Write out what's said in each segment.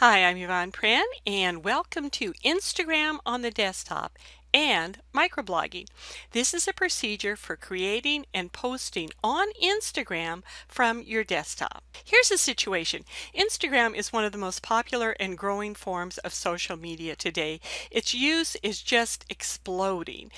Hi, I'm Yvonne Pran, and welcome to Instagram on the desktop and microblogging. This is a procedure for creating and posting on Instagram from your desktop. Here's the situation. Instagram is one of the most popular and growing forms of social media today. Its use is just exploding.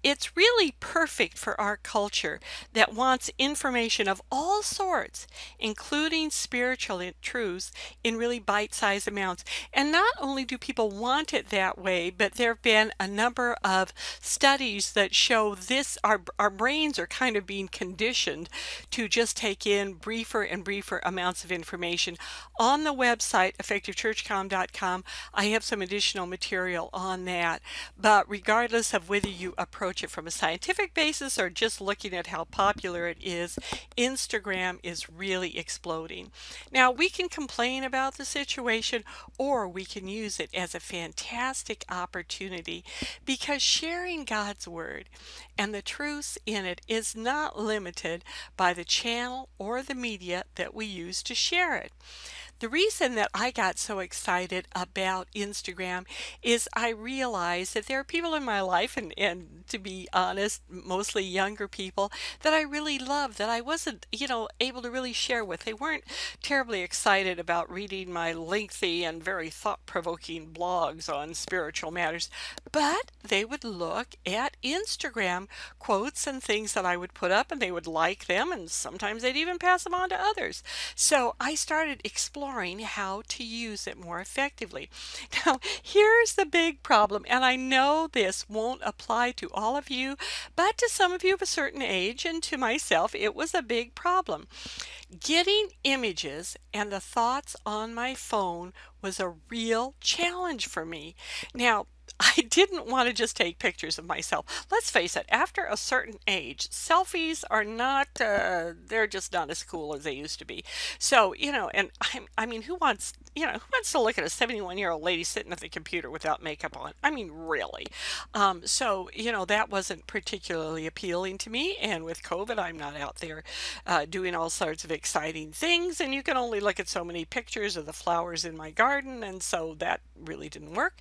It's really perfect for our culture that wants information of all sorts, including spiritual truths in really bite-sized amounts. And not only do people want it that way, but there have been a number of studies that show this our brains are kind of being conditioned to just take in briefer and briefer amounts of information. On the website effectivechurchcom.com, I have some additional material on that. But regardless of whether you approach it from a scientific basis or just looking at how popular it is, Instagram is really exploding. Now, we can complain about the situation, or we can use it as a fantastic opportunity, because sharing God's Word and the truths in it is not limited by the channel or the media that we use to share it. The reason that I got so excited about Instagram is I realized that there are people in my life, and to be honest, mostly younger people, that I really love, that I wasn't, able to really share with. They weren't terribly excited about reading my lengthy and very thought-provoking blogs on spiritual matters, but they would look at Instagram quotes and things that I would put up, and they would like them, and sometimes they'd even pass them on to others. So I started exploring how to use it more effectively. Now, here's the big problem, and I know this won't apply to all of you, but to some of you of a certain age, and to myself, it was a big problem. Getting images and the thoughts on my phone was a real challenge for me. Now, I didn't want to just take pictures of myself. Let's face it, after a certain age, selfies are not, they're just not as cool as they used to be. So, and I mean, who wants to look at a 71-year-old lady sitting at the computer without makeup on? I mean, really. So, that wasn't particularly appealing to me. And with COVID, I'm not out there doing all sorts of exciting things. And you can only look at so many pictures of the flowers in my garden. And so that really didn't work.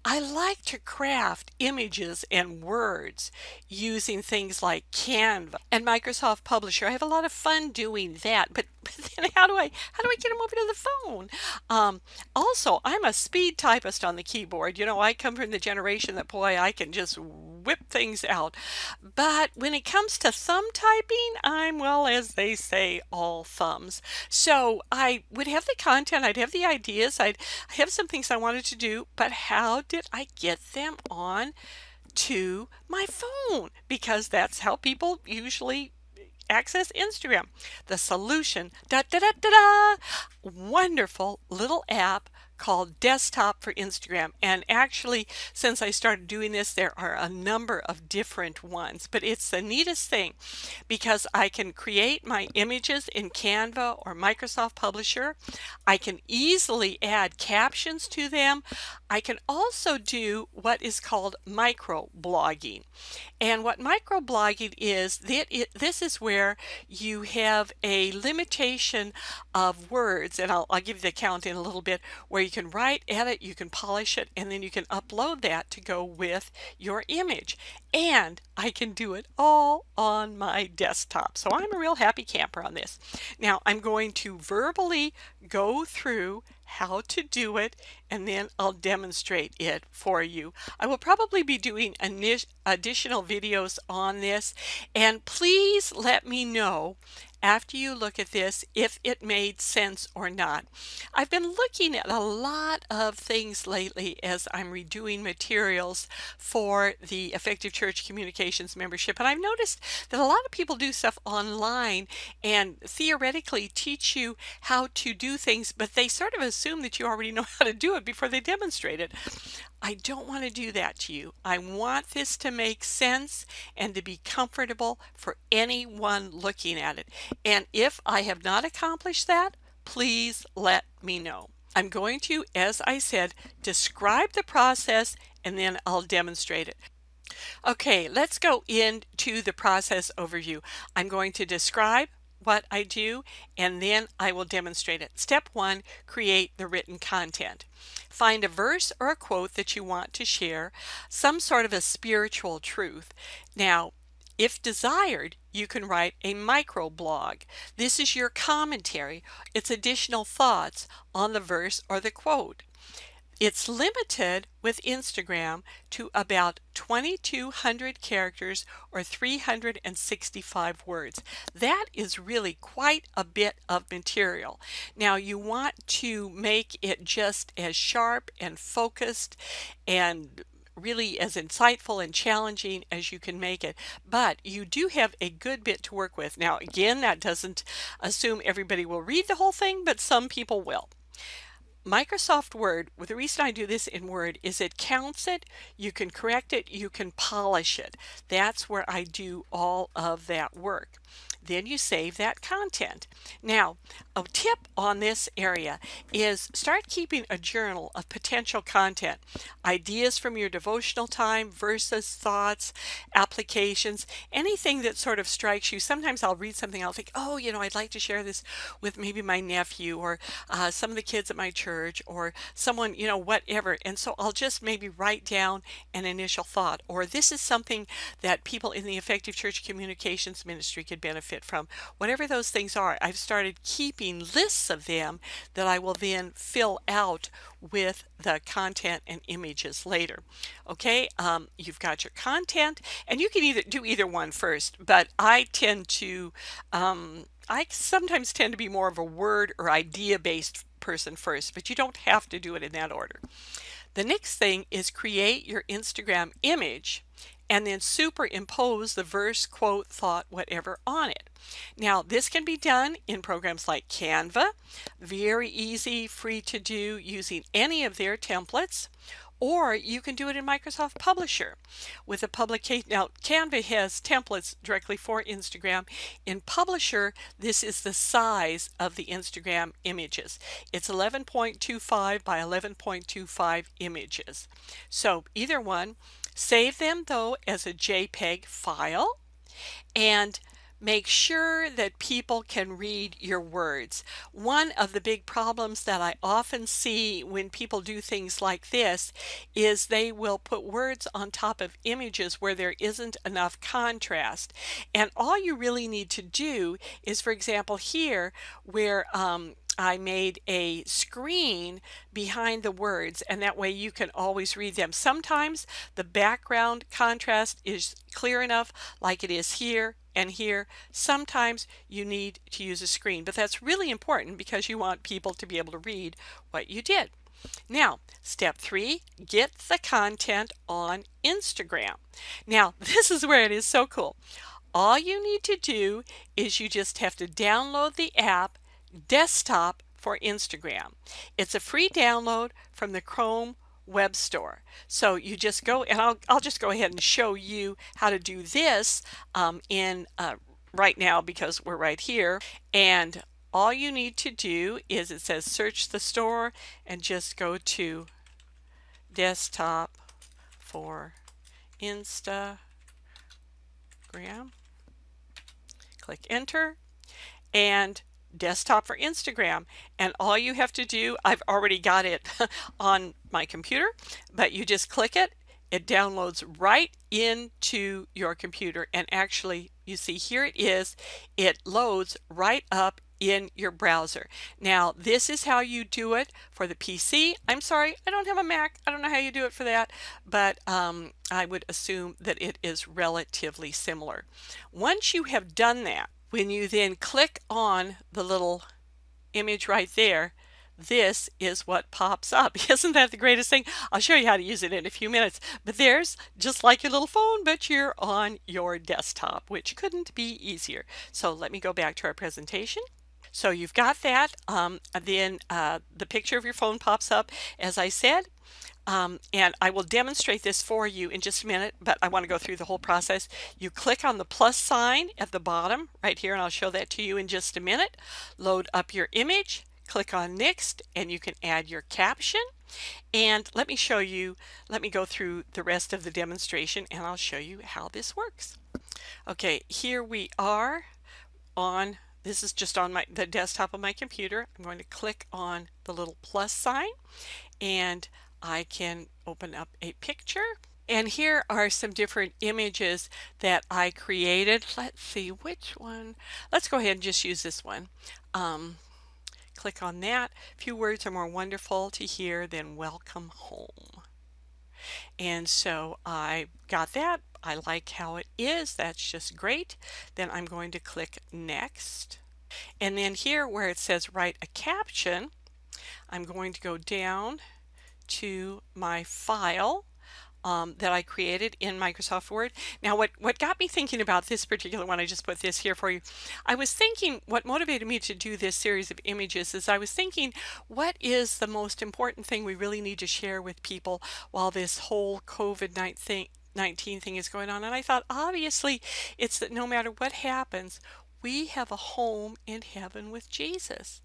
I like to craft images and words using things like Canva and Microsoft Publisher. I have a lot of fun doing that, but then how do I get them over to the phone? Also, I'm a speed typist on the keyboard. I come from the generation that, boy, I can just whip things out. But when it comes to thumb typing, I'm, well, as they say, all thumbs. So I would have the content, I'd have the ideas, I'd have some things I wanted to do, but how did I get them on to my phone? Because that's how people usually access Instagram. The solution, da da da da da, wonderful little app called Desktop for Instagram. And actually, since I started doing this, there are a number of different ones, but it's the neatest thing because I can create my images in Canva or Microsoft Publisher. I can easily add captions to them. I can also do what is called microblogging. And what microblogging is, this is where you have a limitation of words, and I'll give you the count in a little bit, where you can write, edit, you can polish it, and then you can upload that to go with your image. And I can do it all on my desktop. So I'm a real happy camper on this. Now I'm going to verbally go through how to do it, and then I'll demonstrate it for you. I will probably be doing additional videos on this, and please let me know after you look at this if it made sense or not. I've been looking at a lot of things lately as I'm redoing materials for the Effective Church Communications membership, and I've noticed that a lot of people do stuff online and theoretically teach you how to do things, but they sort of assume that you already know how to do it before they demonstrate it. I don't want to do that to you. I want this to make sense and to be comfortable for anyone looking at it. And if I have not accomplished that, please let me know. I'm going to, as I said, describe the process and then I'll demonstrate it. Okay, let's go into the process overview. I'm going to describe, what I do, and then I will demonstrate it. Step 1, create the written content. Find a verse or a quote that you want to share, some sort of a spiritual truth. Now, if desired, you can write a microblog. This is your commentary. It's additional thoughts on the verse or the quote. It's limited with Instagram to about 2,200 characters or 365 words. That is really quite a bit of material. Now you want to make it just as sharp and focused and really as insightful and challenging as you can make it, but you do have a good bit to work with. Now again, that doesn't assume everybody will read the whole thing, but some people will. Microsoft Word, well, the reason I do this in Word is it counts it, you can correct it, you can polish it. That's where I do all of that work. Then you save that content. Now, a tip on this area is start keeping a journal of potential content, ideas from your devotional time, verses, thoughts, applications, anything that sort of strikes you. Sometimes I'll read something, I'll think, oh, I'd like to share this with maybe my nephew or some of the kids at my church or someone, whatever. And so I'll just maybe write down an initial thought, or this is something that people in the Effective Church Communications Ministry could benefit from. Whatever those things are, I've started keeping lists of them that I will then fill out with the content and images later. Okay, you've got your content, and you can do either one first, but I sometimes tend to be more of a word or idea based person first, but you don't have to do it in that order. The next thing is create your Instagram image and then superimpose the verse, quote, thought, whatever on it. Now, this can be done in programs like Canva, very easy, free to do using any of their templates, or you can do it in Microsoft Publisher with a publication. Now, Canva has templates directly for Instagram. In Publisher, this is the size of the Instagram images. It's 11.25 by 11.25 images. So either one. Save them though as a JPEG file and make sure that people can read your words. One of the big problems that I often see when people do things like this is they will put words on top of images where there isn't enough contrast. And all you really need to do is, for example, here where I made a screen behind the words, and that way you can always read them. Sometimes the background contrast is clear enough, like it is here and here. Sometimes you need to use a screen, but that's really important because you want people to be able to read what you did. Now, step 3, get the content on Instagram. Now, this is where it is so cool. All you need to do is you just have to download the app Desktop for Instagram. It's a free download from the Chrome Web Store. So you just go, and I'll just go ahead and show you how to do this right now because we're right here. And all you need to do is, it says search the store and just go to Desktop for Instagram. Click enter and Desktop for Instagram, and all you have to do, I've already got it on my computer, but you just click it, it downloads right into your computer, and actually you see here it is, it loads right up in your browser. Now this is how you do it for the PC. I'm sorry, I don't have a Mac. I don't know how you do it for that, but I would assume that it is relatively similar. Once you have done that, when you then click on the little image right there, this is what pops up. Isn't that the greatest thing? I'll show you how to use it in a few minutes. But there's just like your little phone, but you're on your desktop, which couldn't be easier. So let me go back to our presentation. So you've got that. Then the picture of your phone pops up, as I said. And I will demonstrate this for you in just a minute, but I want to go through the whole process. You click on the plus sign at the bottom right here, and I'll show that to you in just a minute. Load up your image, click on next, and you can add your caption. And let me go through the rest of the demonstration, and I'll show you how this works. Okay, here we are on this is just on the desktop of my computer. I'm going to click on the little plus sign and I can open up a picture. And here are some different images that I created. Let's see which one. Let's go ahead and just use this one. Click on that. Few words are more wonderful to hear than welcome home. And so I got that. I like how it is. That's just great. Then I'm going to click next. And then here where it says write a caption, I'm going to go down to my file that I created in Microsoft Word. Now what got me thinking about this particular one, I just put this here for you. I was thinking what motivated me to do this series of images is I was thinking what is the most important thing we really need to share with people while this whole COVID-19 thing is going on. And I thought obviously it's that no matter what happens, we have a home in heaven with Jesus.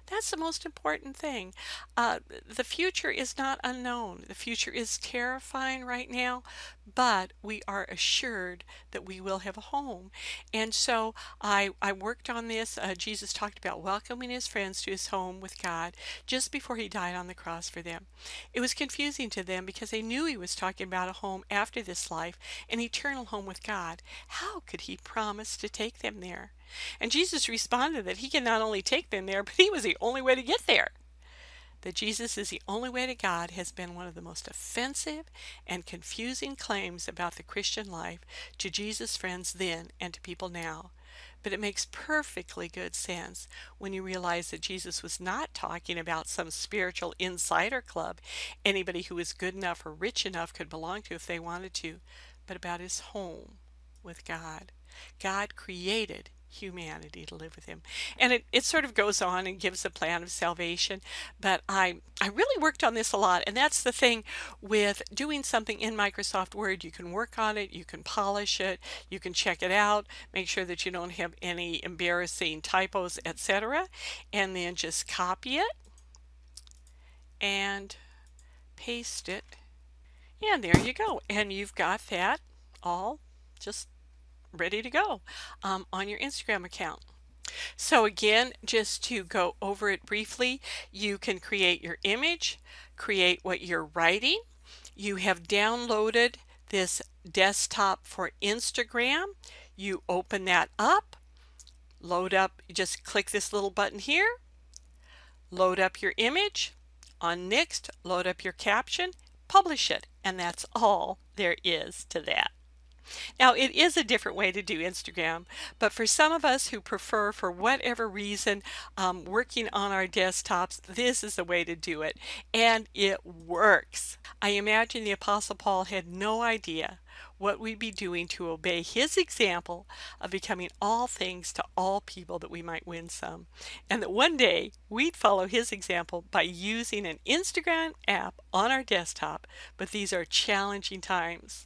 That's the most important thing. The future is not unknown. The future is terrifying right now, but we are assured that we will have a home. And so I worked on this. Jesus talked about welcoming his friends to his home with God just before he died on the cross for them. It was confusing to them because they knew he was talking about a home after this life, an eternal home with God. How could he promise to take them there? And Jesus responded that he can not only take them there, but he was the only way to get there. That Jesus is the only way to God has been one of the most offensive and confusing claims about the Christian life to Jesus' friends then and to people now. But it makes perfectly good sense when you realize that Jesus was not talking about some spiritual insider club anybody who was good enough or rich enough could belong to if they wanted to, but about his home with God. God created humanity to live with him. And it sort of goes on and gives a plan of salvation. But I really worked on this a lot. And that's the thing with doing something in Microsoft Word. You can work on it, you can polish it, you can check it out, make sure that you don't have any embarrassing typos, etc. And then just copy it and paste it. And there you go. And you've got that all just ready to go on your Instagram account. So again, just to go over it briefly, you can create your image, create what you're writing. You have downloaded this desktop for Instagram. You open that up, load up, just click this little button here, load up your image. On next, load up your caption, publish it, and that's all there is to that. Now, it is a different way to do Instagram, but for some of us who prefer, for whatever reason, working on our desktops, this is the way to do it, and it works. I imagine the Apostle Paul had no idea what we'd be doing to obey his example of becoming all things to all people that we might win some, and that one day we'd follow his example by using an Instagram app on our desktop, but these are challenging times.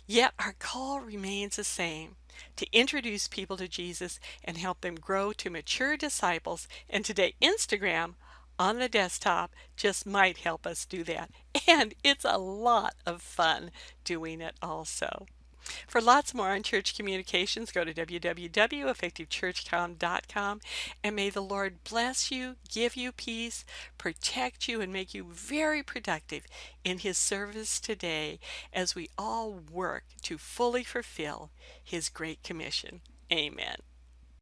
Yet our call remains the same, to introduce people to Jesus and help them grow to mature disciples. And today, Instagram on the desktop just might help us do that. And it's a lot of fun doing it also. For lots more on church communications, go to www.effectivechurchcom.com, and may the Lord bless you, give you peace, protect you, and make you very productive in his service today as we all work to fully fulfill his great commission. Amen.